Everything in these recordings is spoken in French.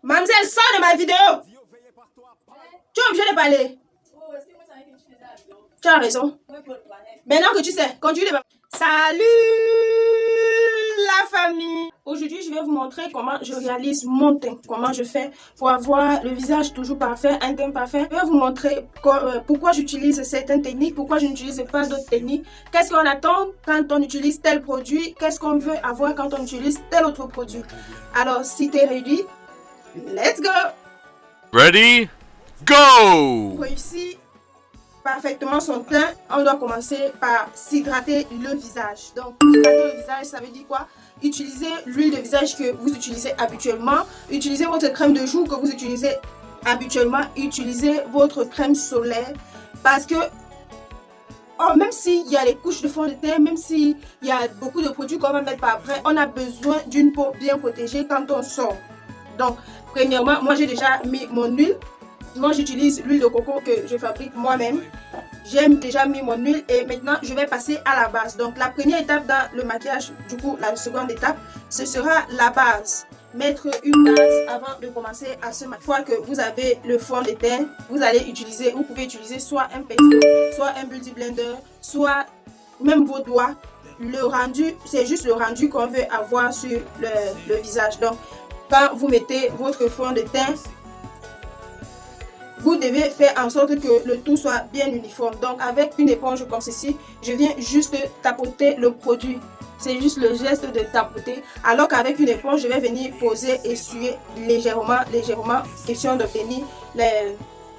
Mademoiselle, sors de ma vidéo. Tu es obligé de parler. Tu as raison. Maintenant que tu sais, continue de parler. Salut la famille. Aujourd'hui, je vais vous montrer comment je réalise mon teint. Comment je fais pour avoir le visage toujours parfait, un teint parfait. Je vais vous montrer pourquoi j'utilise certaines techniques, pourquoi je n'utilise pas d'autres techniques. Qu'est-ce qu'on attend quand on utilise tel produit. Qu'est-ce qu'on veut avoir quand on utilise tel autre produit. Alors, si tu es ready, let's go. Ready, go! Pour réussir parfaitement son teint, on doit commencer par s'hydrater le visage. Donc, hydrater le visage, ça veut dire quoi? Utilisez l'huile de visage que vous utilisez habituellement. Utilisez votre crème de jour que vous utilisez habituellement. Utilisez votre crème solaire parce que même s'il y a les couches de fond de teint, même s'il y a beaucoup de produits qu'on va mettre par après, on a besoin d'une peau bien protégée quand on sort. Donc, premièrement, moi j'ai déjà mis mon huile. Moi j'utilise l'huile de coco que je fabrique moi-même. J'ai déjà mis mon huile et maintenant je vais passer à la base. Donc la première étape dans le maquillage, du coup la seconde étape, ce sera la base. Mettre une base avant de commencer à se maquiller. Une fois que vous avez le fond de teint, vous pouvez utiliser soit un pinceau, soit un beauty blender, soit même vos doigts. Le rendu, c'est juste le rendu qu'on veut avoir sur le visage. Donc quand vous mettez votre fond de teint, vous devez faire en sorte que le tout soit bien uniforme. Donc avec une éponge comme ceci, je viens juste tapoter le produit. C'est juste le geste de tapoter. Alors qu'avec une éponge, je vais venir poser, essuyer légèrement, question d'obtenir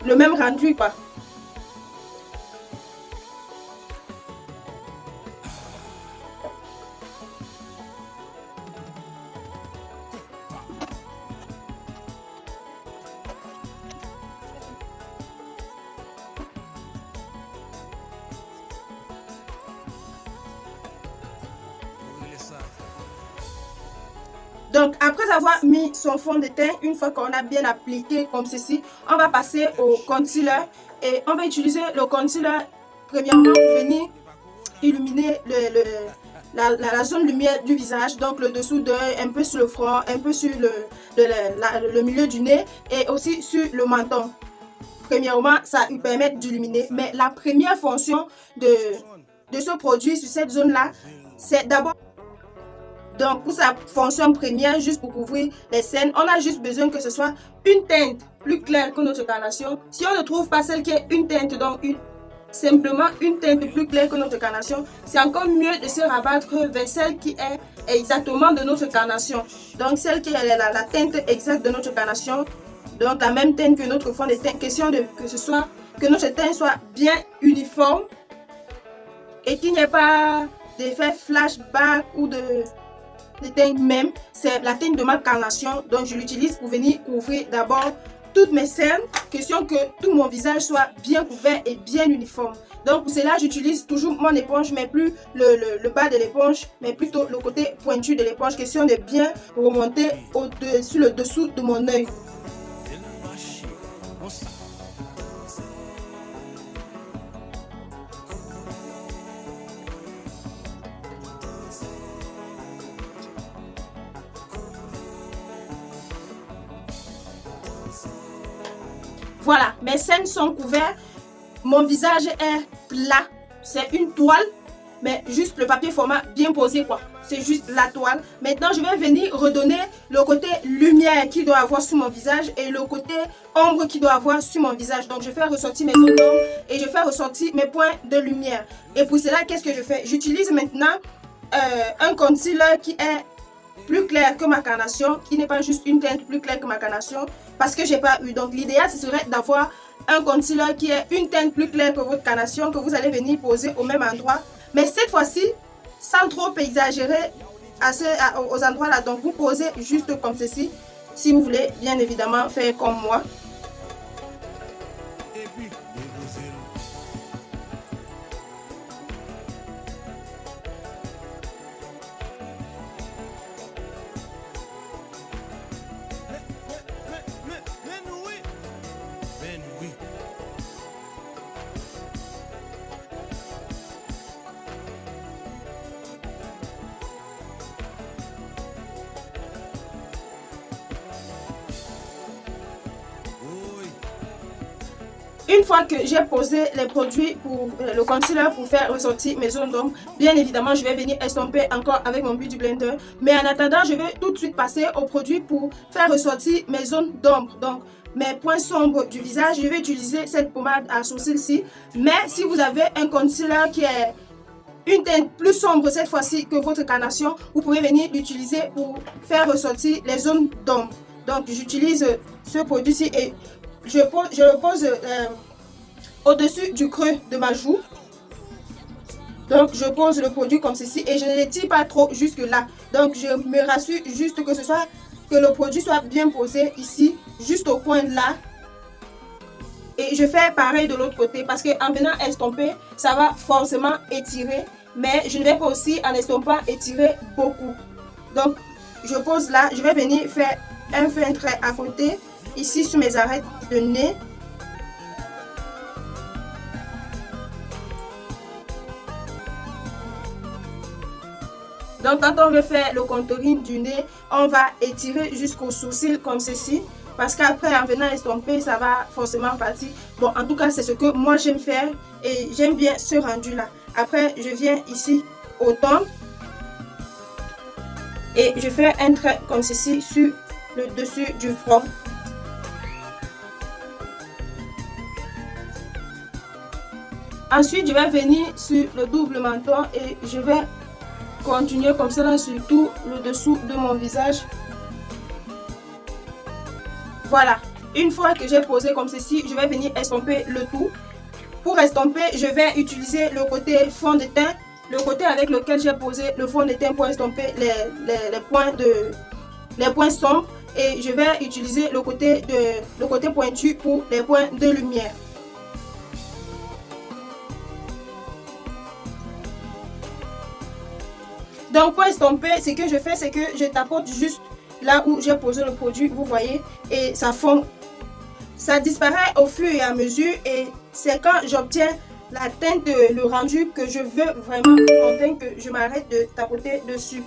le même rendu, quoi. Donc, après avoir mis son fond de teint, une fois qu'on a bien appliqué comme ceci, on va passer au concealer. Et on va utiliser le concealer premièrement pour venir illuminer la zone lumière du visage. Donc, le dessous d'œil, un peu sur le front, un peu sur le milieu du nez et aussi sur le menton. Premièrement, ça lui permet d'illuminer. Mais la première fonction de ce produit sur cette zone-là, c'est d'abord... Donc, pour sa fonction première, juste pour couvrir les scènes, on a juste besoin que ce soit une teinte plus claire que notre carnation. Si on ne trouve pas celle qui est une teinte, donc simplement une teinte plus claire que notre carnation, c'est encore mieux de se rabattre vers celle qui est exactement de notre carnation. Donc, celle qui est la teinte exacte de notre carnation, donc la même teinte que notre fond de teint. Question de que notre teint soit bien uniforme et qu'il n'y ait pas d'effet flashback ou de teinte même. C'est la teinte de ma carnation, donc je l'utilise pour venir couvrir d'abord toutes mes cernes, question que tout mon visage soit bien couvert et bien uniforme. Donc pour cela, j'utilise toujours mon éponge, mais plus le bas de l'éponge, mais plutôt le côté pointu de l'éponge, question de bien remonter sur le dessous de mon œil. Voilà, mes scènes sont couvertes, mon visage est plat, c'est une toile, mais juste le papier format bien posé, quoi. C'est juste la toile. Maintenant, je vais venir redonner le côté lumière qu'il doit avoir sur mon visage et le côté ombre qu'il doit avoir sur mon visage. Donc, je fais ressortir mes zones d'ombre et je fais ressortir mes points de lumière. Et pour cela, qu'est-ce que je fais? J'utilise maintenant un concealer qui est plus clair que ma carnation, qui n'est pas juste une teinte plus claire que ma carnation, parce que j'ai pas eu. Donc l'idéal ce serait d'avoir un concealer qui est une teinte plus claire que votre carnation, que vous allez venir poser au même endroit, mais cette fois-ci sans trop exagérer aux endroits là. Donc vous posez juste comme ceci, si vous voulez bien évidemment faire comme moi. Une fois que j'ai posé les produits pour le concealer pour faire ressortir mes zones d'ombre, bien évidemment, je vais venir estomper encore avec mon Beauty Blender. Mais en attendant, je vais tout de suite passer aux produits pour faire ressortir mes zones d'ombre. Donc, mes points sombres du visage, je vais utiliser cette pommade à sourcils-ci. Mais si vous avez un concealer qui est une teinte plus sombre cette fois-ci que votre carnation, vous pouvez venir l'utiliser pour faire ressortir les zones d'ombre. Donc, j'utilise ce produit-ci et je le pose au-dessus du creux de ma joue. Donc, je pose le produit comme ceci et je ne l'étire pas trop jusque là. Donc, je me rassure juste que le produit soit bien posé ici, juste au coin de là. Et je fais pareil de l'autre côté parce qu'en venant estomper, ça va forcément étirer. Mais je ne vais pas aussi, en estompant, étirer beaucoup. Donc, je pose là, je vais venir faire un fin trait à côté, ici sur mes arêtes de nez. Donc, quand on veut faire le contouring du nez, on va étirer jusqu'au sourcil comme ceci. Parce qu'après, en venant estomper, ça va forcément partir. Bon, en tout cas, c'est ce que moi j'aime faire et j'aime bien ce rendu-là. Après, je viens ici au temple et je fais un trait comme ceci sur le dessus du front. Ensuite, je vais venir sur le double menton et je vais continuer comme cela sur tout le dessous de mon visage. Voilà, une fois que j'ai posé comme ceci, je vais venir estomper le tout. Pour estomper, je vais utiliser le côté fond de teint, le côté avec lequel j'ai posé le fond de teint pour estomper les points sombres. Et je vais utiliser le côté pointu pour les points de lumière. Donc pour estomper, ce que je fais, c'est que je tapote juste là où j'ai posé le produit, vous voyez, et ça fond. Ça disparaît au fur et à mesure et c'est quand j'obtiens la teinte, le rendu que je veux vraiment mon que je m'arrête de tapoter dessus.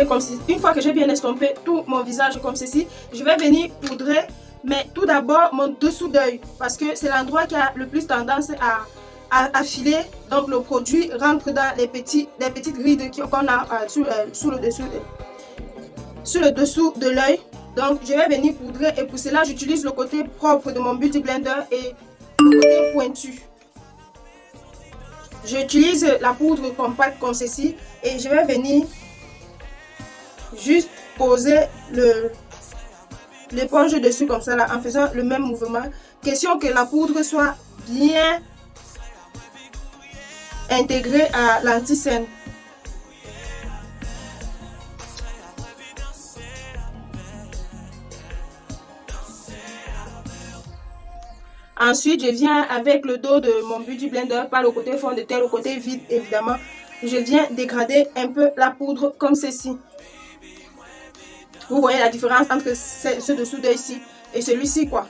Comme ceci. Une fois que j'ai bien estompé tout mon visage comme ceci, je vais venir poudrer, mais tout d'abord mon dessous d'œil parce que c'est l'endroit qui a le plus tendance à filer. Donc le produit rentre dans les petites rides qu'on a sur le dessous de l'œil. Donc je vais venir poudrer et pour cela j'utilise le côté propre de mon Beauty Blender et le côté pointu. J'utilise la poudre compacte comme ceci et je vais venir juste poser l'éponge dessus comme ça là en faisant le même mouvement. Question que la poudre soit bien intégrée à l'anti-cerne. Ensuite, je viens avec le dos de mon Beauty Blender, pas le côté fond de teint, le côté vide évidemment. Je viens dégrader un peu la poudre comme ceci. Vous voyez la différence entre ce dessous d'œil-ci et celui-ci quoi.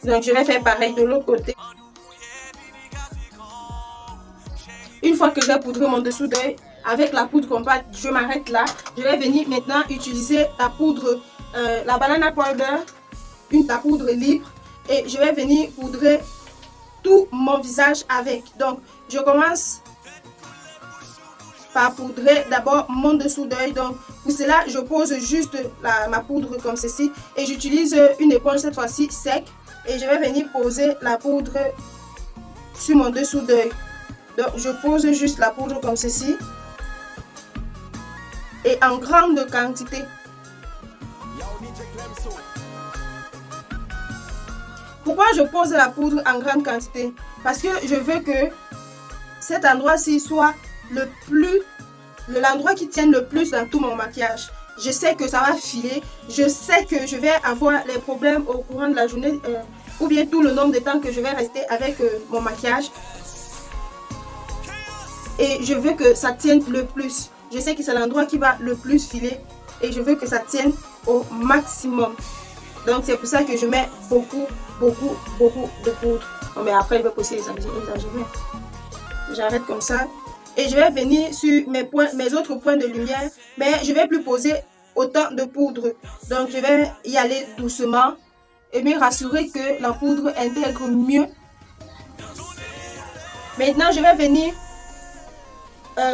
Donc je vais faire pareil de l'autre côté. Une fois que j'ai poudré mon dessous d'œil avec la poudre compacte, je m'arrête là. Je vais venir maintenant utiliser la poudre, la banana powder, la poudre libre et je vais venir poudrer tout mon visage avec. Donc je commence par poudrer d'abord mon dessous d'œil. Donc pour cela je pose juste ma poudre comme ceci et j'utilise une éponge cette fois-ci sec et je vais venir poser la poudre sur mon dessous d'œil. Donc je pose juste la poudre comme ceci et en grande quantité. Pourquoi je pose la poudre en grande quantité? Parce que je veux que cet endroit-ci soit l'endroit qui tienne le plus dans tout mon maquillage. Je sais que ça va filer, je sais que je vais avoir les problèmes au courant de la journée ou bien tout le nombre de temps que je vais rester avec mon maquillage. et je veux que ça tienne le plus. Je sais que c'est l'endroit qui va le plus filer et je veux que ça tienne au maximum. Donc c'est pour ça que je mets beaucoup de poudre. Bon, mais après, je vais aussi exagérer. J'arrête comme ça. Et je vais venir sur mes autres points de lumière. Mais je ne vais plus poser autant de poudre. Donc, je vais y aller doucement. Et me rassurer que la poudre intègre mieux. Maintenant, je vais venir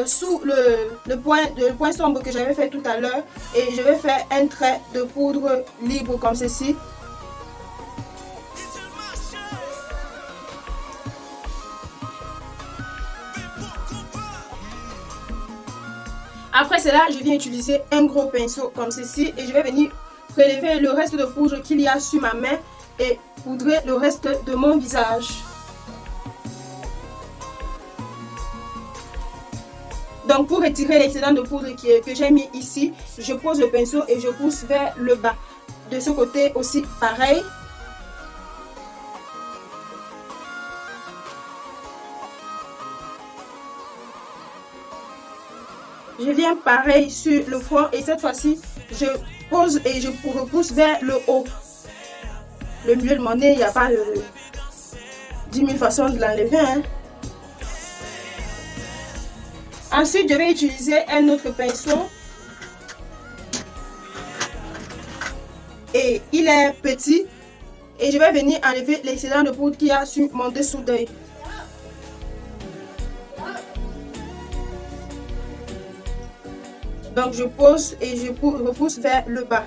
sous le point sombre que j'avais fait tout à l'heure. Et je vais faire un trait de poudre libre comme ceci. Après cela, je viens utiliser un gros pinceau comme ceci et je vais venir prélever le reste de poudre qu'il y a sur ma main et poudrer le reste de mon visage. Donc pour retirer l'excédent de poudre que j'ai mis ici, je pose le pinceau et je pousse vers le bas. De ce côté aussi pareil. Je viens pareil sur le front et cette fois-ci, je pose et je repousse vers le haut. Le milieu de mon nez, il n'y a pas 10 000 façons de l'enlever. Hein. Ensuite, je vais utiliser un autre pinceau. Et il est petit. Et je vais venir enlever l'excédent de poudre qu'il y a sur mon dessous d'œil. Donc je pose et je repousse vers le bas.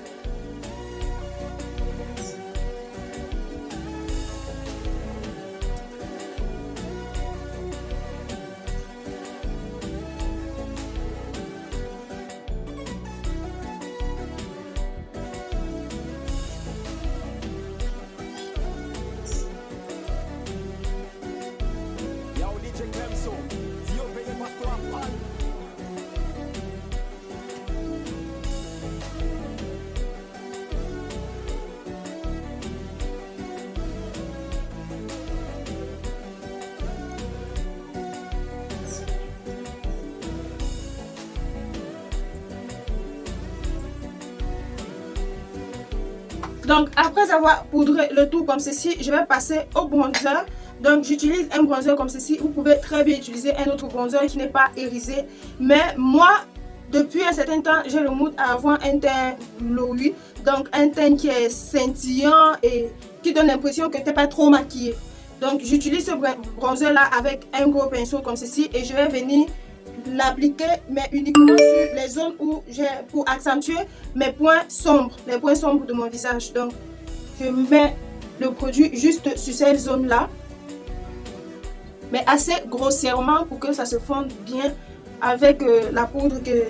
Donc après avoir poudré le tout comme ceci, je vais passer au bronzer. Donc j'utilise un bronzer comme ceci. Vous pouvez très bien utiliser un autre bronzer qui n'est pas irisé. Mais moi, depuis un certain temps, j'ai le mood à avoir un teint glowy. Donc un teint qui est scintillant et qui donne l'impression que tu n'es pas trop maquillé. Donc j'utilise ce bronzer là avec un gros pinceau comme ceci. Et je vais venir l'appliquer mais uniquement sur les zones où j'ai pour accentuer mes points sombres, les points sombres de mon visage. Donc je mets le produit juste sur cette zone là, mais assez grossièrement pour que ça se fonde bien avec la poudre que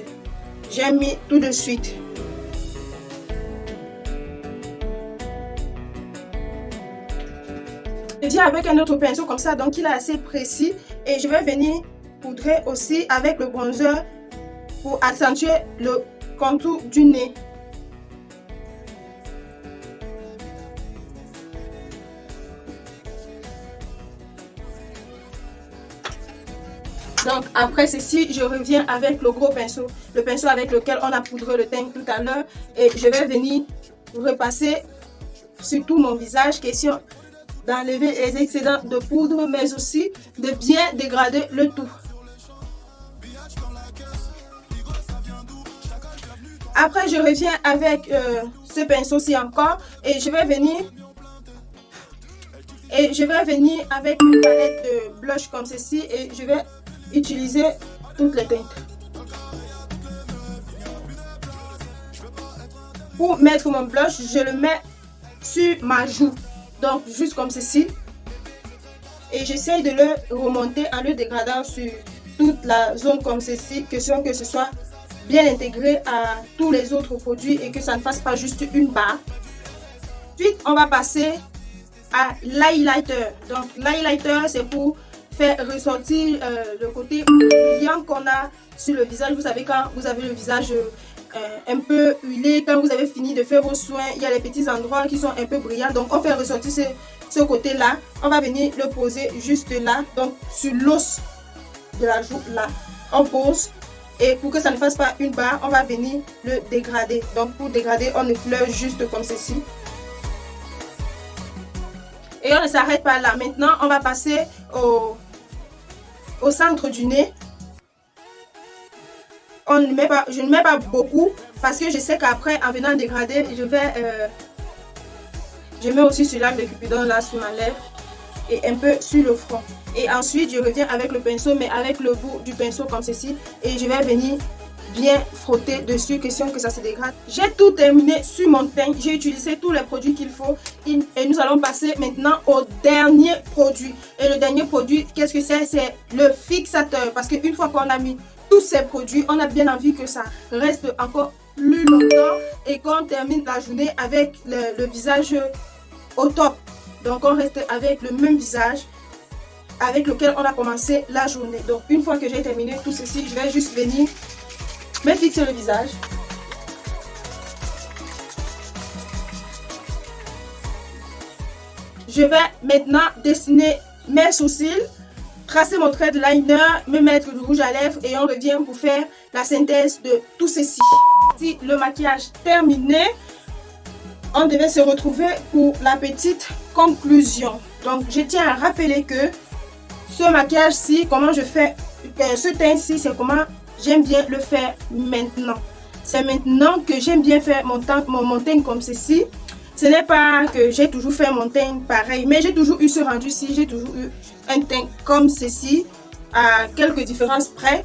j'ai mis tout de suite. Je viens avec un autre pinceau comme ça, donc il est assez précis et je vais venir poudrer aussi avec le bronzer pour accentuer le contour du nez. Donc après ceci, je reviens avec le gros pinceau, le pinceau avec lequel on a poudré le teint tout à l'heure et je vais venir repasser sur tout mon visage, question d'enlever les excédents de poudre mais aussi de bien dégrader le tout. Après, je reviens avec ce pinceau-ci encore et je vais venir avec une palette de blush comme ceci et je vais utiliser toutes les teintes. Pour mettre mon blush, je le mets sur ma joue, donc juste comme ceci. Et j'essaie de le remonter en le dégradant sur toute la zone comme ceci, question que ce soit bien intégré à tous les autres produits et que ça ne fasse pas juste une barre. Ensuite, on va passer à l'highlighter. Donc, l'highlighter, c'est pour faire ressortir le côté brillant qu'on a sur le visage. Vous savez, quand vous avez le visage un peu huilé, quand vous avez fini de faire vos soins, il y a les petits endroits qui sont un peu brillants. Donc, on fait ressortir ce côté-là. On va venir le poser juste là, donc sur l'os de la joue là, on pose. Et pour que ça ne fasse pas une barre, on va venir le dégrader. Donc pour dégrader, on effleure juste comme ceci. Et on ne s'arrête pas là. Maintenant, on va passer au centre du nez. Je ne mets pas beaucoup parce que je sais qu'après, en venant dégrader, je mets aussi sur l'arc de Cupidon là sur ma lèvre et un peu sur le front. Et ensuite, je reviens avec le pinceau, mais avec le bout du pinceau comme ceci. Et je vais venir bien frotter dessus, question que ça se dégrade. J'ai tout terminé sur mon teint. J'ai utilisé tous les produits qu'il faut. Et nous allons passer maintenant au dernier produit. Et le dernier produit, qu'est-ce que c'est? C'est le fixateur. Parce qu'une fois qu'on a mis tous ces produits, on a bien envie que ça reste encore plus longtemps. Et qu'on termine la journée avec le visage au top. Donc on reste avec le même visage avec lequel on a commencé la journée. Donc une fois que j'ai terminé tout ceci, je vais juste venir me fixer le visage. Je vais maintenant dessiner mes sourcils, tracer mon trait de liner, me mettre du rouge à lèvres et on revient pour faire la synthèse de tout ceci. Si le maquillage terminé, on devait se retrouver pour la petite conclusion. Donc je tiens à rappeler que ce maquillage-ci, comment je fais, ce teint-ci, c'est comment j'aime bien le faire maintenant. C'est maintenant que j'aime bien faire mon teint comme ceci. Ce n'est pas que j'ai toujours fait mon teint pareil, mais j'ai toujours eu ce rendu-ci. J'ai toujours eu un teint comme ceci, à quelques différences près.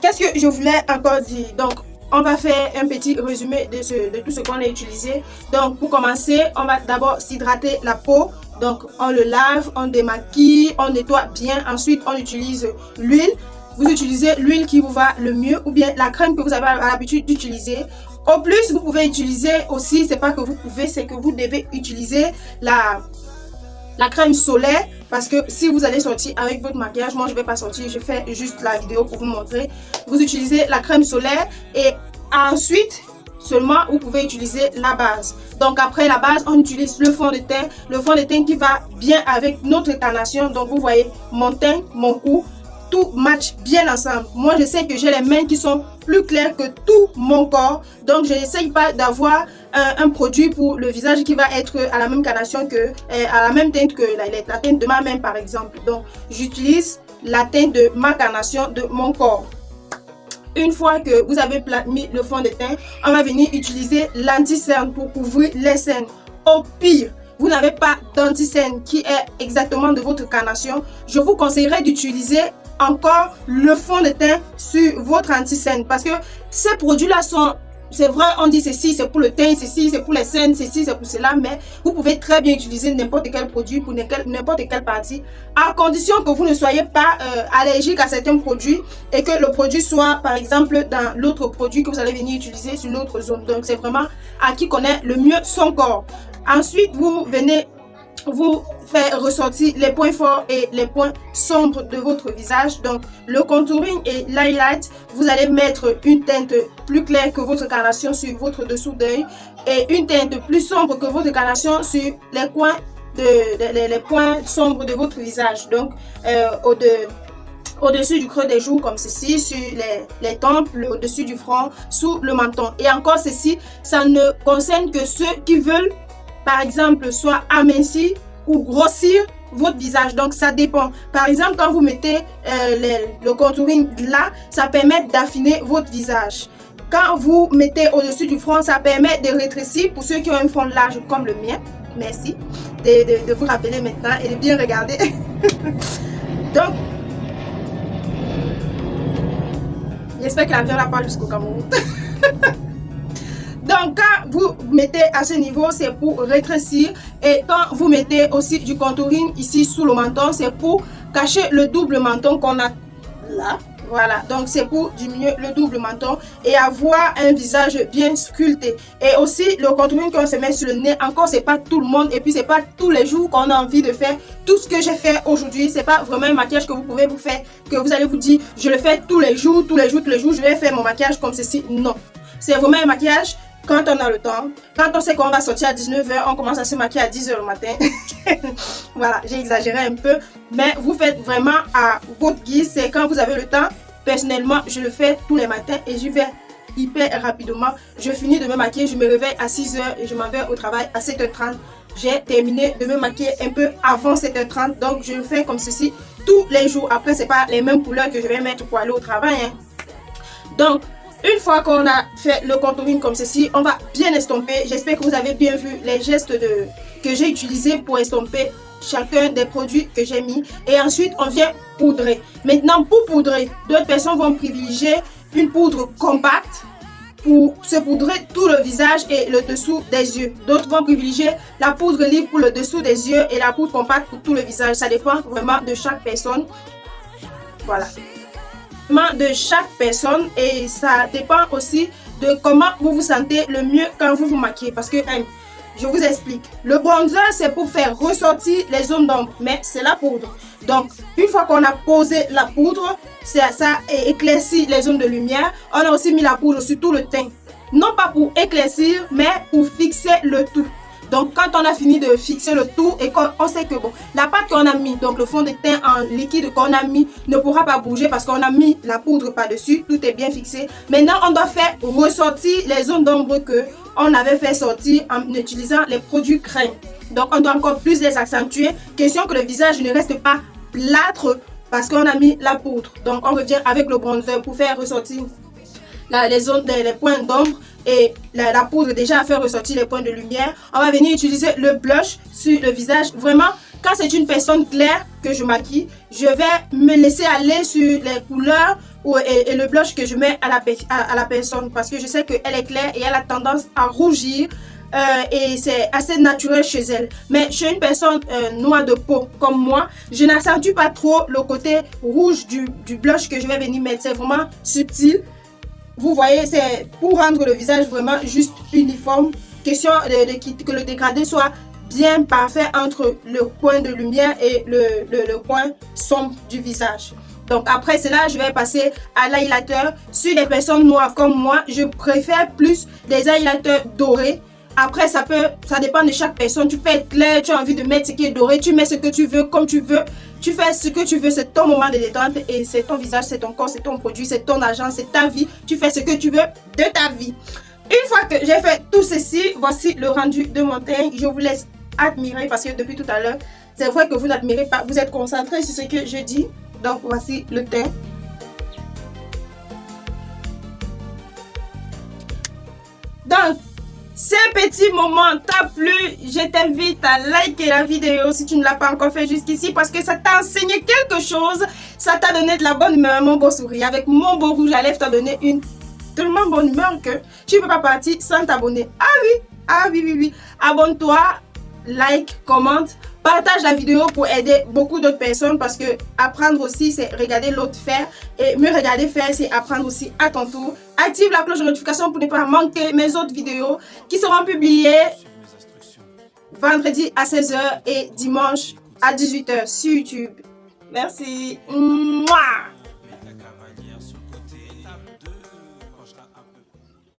Qu'est-ce que je voulais encore dire? Donc, on va faire un petit résumé de tout ce qu'on a utilisé. Donc, pour commencer, on va d'abord s'hydrater la peau. Donc, on le lave, on démaquille, on nettoie bien. Ensuite, on utilise l'huile. Vous utilisez l'huile qui vous va le mieux ou bien la crème que vous avez l'habitude d'utiliser. Au plus, vous pouvez utiliser aussi, c'est pas que vous pouvez, c'est que vous devez utiliser la crème solaire. Parce que si vous allez sortir avec votre maquillage, moi je vais pas sortir, je fais juste la vidéo pour vous montrer. Vous utilisez la crème solaire et ensuite seulement vous pouvez utiliser la base. Donc après la base, on utilise le fond de teint qui va bien avec notre carnation. Donc vous voyez mon teint, mon cou, tout match bien ensemble. Moi je sais que j'ai les mains qui sont plus claires que tout mon corps, donc je n'essaye pas d'avoir un produit pour le visage qui va être à la même carnation que à la même teinte que la teinte de ma main par exemple. Donc j'utilise la teinte de ma carnation de mon corps. Une fois que vous avez mis le fond de teint, on va venir utiliser l'anti-cerne pour couvrir les cernes. Au pire, vous n'avez pas d'anti-cerne qui est exactement de votre carnation, je vous conseillerais d'utiliser encore le fond de teint sur votre anti-cerne parce que ces produits-là sont, c'est vrai, on dit ceci c'est pour le teint, ceci c'est pour les cernes, ceci c'est pour cela, mais vous pouvez très bien utiliser n'importe quel produit pour n'importe quelle partie, à condition que vous ne soyez pas allergique à certains produits et que le produit soit par exemple dans l'autre produit que vous allez venir utiliser sur l'autre zone. Donc c'est vraiment à qui connaît le mieux son corps. Ensuite, vous venez vous faire ressortir les points forts et les points sombres de votre visage. Donc le contouring et l'highlight, vous allez mettre une teinte plus claire que votre carnation sur votre dessous d'œil et une teinte plus sombre que votre carnation sur les coins les points sombres de votre visage. Donc au-dessus du creux des joues comme ceci, sur les tempes, au-dessus du front, sous le menton. Et encore ceci, ça ne concerne que ceux qui veulent par exemple soit amincir ou grossir votre visage. Donc ça dépend. Par exemple, quand vous mettez le contouring là, ça permet d'affiner votre visage. Quand vous mettez au-dessus du front, ça permet de rétrécir pour ceux qui ont un front large comme le mien. Merci de vous rappeler maintenant et de bien regarder. Donc j'espère que l'avion n'a pas jusqu'au Cameroun. Donc quand vous mettez à ce niveau, c'est pour rétrécir. Et quand vous mettez aussi du contouring ici sous le menton, c'est pour cacher le double menton qu'on a là. Voilà, donc c'est pour diminuer le double menton et avoir un visage bien sculpté. Et aussi le contouring qu'on se met sur le nez, encore c'est pas tout le monde et puis c'est pas tous les jours qu'on a envie de faire tout ce que j'ai fait aujourd'hui. C'est pas vraiment un maquillage que vous pouvez vous faire, que vous allez vous dire je le fais tous les jours, je vais faire mon maquillage comme ceci. Non, c'est vraiment un maquillage quand on a le temps. Quand on sait qu'on va sortir à 19h, on commence à se maquiller à 10h le matin. Voilà, j'ai exagéré un peu. Mais vous faites vraiment à votre guise. C'est quand vous avez le temps. Personnellement, je le fais tous les matins et j'y vais hyper rapidement. Je finis de me maquiller, je me réveille à 6h et je m'en vais au travail à 7h30. J'ai terminé de me maquiller un peu avant 7h30. Donc, je le fais comme ceci tous les jours. Après, c'est pas les mêmes couleurs que je vais mettre pour aller au travail, hein. Donc, une fois qu'on a fait le contouring comme ceci, on va bien estomper. J'espère que vous avez bien vu les gestes que j'ai utilisés pour estomper chacun des produits que j'ai mis. Et ensuite, on vient poudrer. Maintenant, pour poudrer, d'autres personnes vont privilégier une poudre compacte pour se poudrer tout le visage et le dessous des yeux. D'autres vont privilégier la poudre libre pour le dessous des yeux et la poudre compacte pour tout le visage. Ça dépend vraiment de chaque personne. Voilà. De chaque personne et ça dépend aussi de comment vous vous sentez le mieux quand vous vous maquillez. Parce que, je vous explique, le bronzer c'est pour faire ressortir les zones d'ombre, mais c'est la poudre. Donc, une fois qu'on a posé la poudre, ça éclaircit les zones de lumière. On a aussi mis la poudre sur tout le teint. Non pas pour éclaircir, mais pour fixer le tout. Donc, quand on a fini de fixer le tout et qu'on sait que bon, la pâte qu'on a mis, donc le fond de teint en liquide qu'on a mis, ne pourra pas bouger parce qu'on a mis la poudre par-dessus, tout est bien fixé. Maintenant, on doit faire ressortir les zones d'ombre qu'on avait fait sortir en utilisant les produits crème. Donc, on doit encore plus les accentuer. Question que le visage ne reste pas plâtre parce qu'on a mis la poudre. Donc, on revient avec le bronzer pour faire ressortir les points d'ombre et la poudre déjà a fait ressortir les points de lumière. On va venir utiliser le blush sur le visage. Vraiment, quand c'est une personne claire que je maquille, je vais me laisser aller sur les couleurs et le blush que je mets à la personne parce que je sais qu'elle est claire et elle a tendance à rougir. Et c'est assez naturel chez elle. Mais chez une personne noire de peau comme moi, je n'accentue pas trop le côté rouge du blush que je vais venir mettre. C'est vraiment subtil. Vous voyez, c'est pour rendre le visage vraiment juste uniforme. Question que le dégradé soit bien parfait entre le coin de lumière et le coin sombre du visage. Donc après cela, je vais passer à l'highlighter. Sur les personnes noires comme moi, je préfère plus des highlighters dorés. Après, ça dépend de chaque personne. Tu peux être clair, tu as envie de mettre ce qui est doré, tu mets ce que tu veux, comme tu veux. Tu fais ce que tu veux, c'est ton moment de détente et c'est ton visage, c'est ton corps, c'est ton produit, c'est ton argent, c'est ta vie. Tu fais ce que tu veux de ta vie. Une fois que j'ai fait tout ceci, voici le rendu de mon teint. Je vous laisse admirer parce que depuis tout à l'heure, c'est vrai que vous n'admirez pas, vous êtes concentré sur ce que je dis. Donc, voici le teint. Donc, ce petit moment t'a plu, je t'invite à liker la vidéo si tu ne l'as pas encore fait jusqu'ici parce que ça t'a enseigné quelque chose, ça t'a donné de la bonne humeur, mon beau sourire. Avec mon beau rouge à lèvres, t'as donné une tellement bonne humeur que tu ne peux pas partir sans t'abonner. Ah oui. Abonne-toi, like, commente, partage la vidéo pour aider beaucoup d'autres personnes parce que apprendre aussi, c'est regarder l'autre faire et me regarder faire, c'est apprendre aussi à ton tour. Active la cloche de notification pour ne pas manquer mes autres vidéos qui seront publiées vendredi à 16h et dimanche à 18h sur YouTube. Merci. Mouah.